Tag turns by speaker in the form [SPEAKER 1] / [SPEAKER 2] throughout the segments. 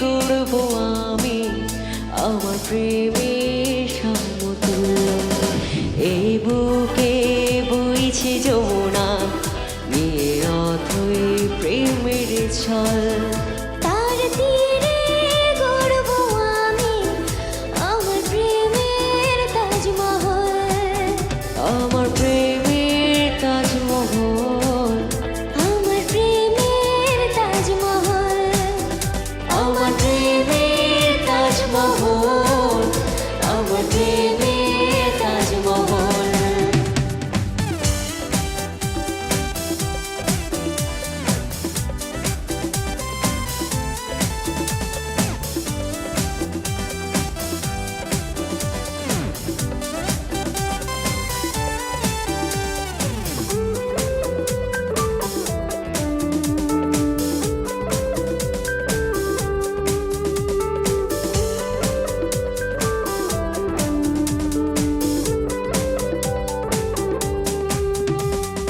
[SPEAKER 1] করব আমি আমার প্রেমের সমতুল্য। এই বুকে বইছে যমুনা নিয়ে অথই প্রেমের ছল।
[SPEAKER 2] তার তীরে গড়ব আমি আমার প্রেমের তাজমহল।
[SPEAKER 1] আমার প্রেমের তাজমহল,
[SPEAKER 2] আমার প্রেমের তাজমহল।
[SPEAKER 1] আমার প্রেমের তাজমহল, আমার প্রেমের তাজমহল।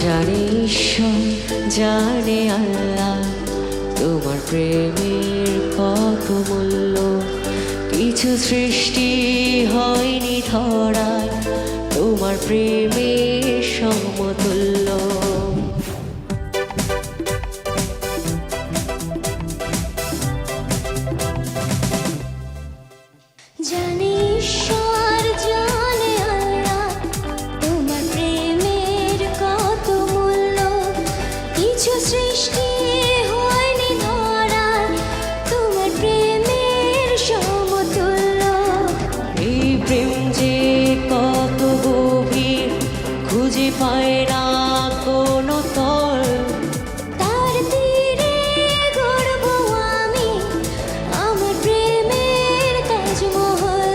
[SPEAKER 1] জানে ঈশ্বর, জানে আল্লাহ, তোমার প্রেমের কত মূল্য। কিছু সৃষ্টি হয়নি ধরায় তোমার প্রেমের সমতুল্য।
[SPEAKER 2] জানে ঈশ্বর, জানে আল্লাহ, তোমার প্রেমের কত মূল্য। কিছু সৃষ্টি হয়নি ধরায় তোমার প্রেমের সমতুল্য।
[SPEAKER 1] এই প্রেম যে কত গভীর, খুঁজে পায় না কোনো তল।
[SPEAKER 2] তার তীরে গড়ব আমি আমার প্রেমের তাজমহল।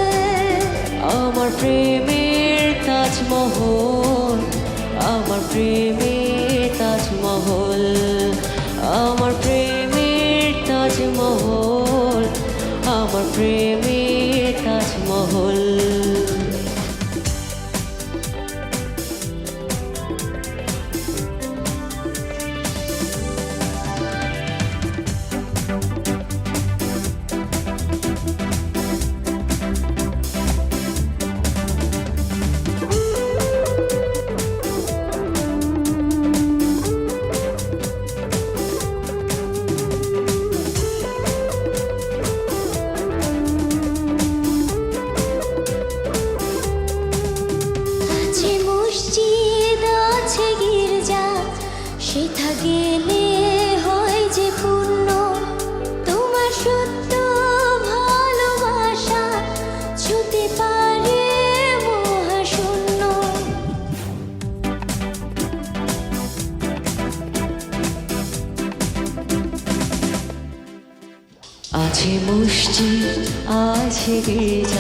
[SPEAKER 1] আমার প্রেমের তাজমহল, আমার প্রেমের তাজমহল, আমার প্রেমের তাজমহল, আমার প্রেমের তাজমহল।
[SPEAKER 2] আছে মসজিদ, আছে গির্জা, সেথা গেলে হয় যে পূর্ণ। তোমার সত্য ভালোবাসা ছুতে পারে মহাশূন্য।
[SPEAKER 1] আছে মসজিদ, আছে গির্জা,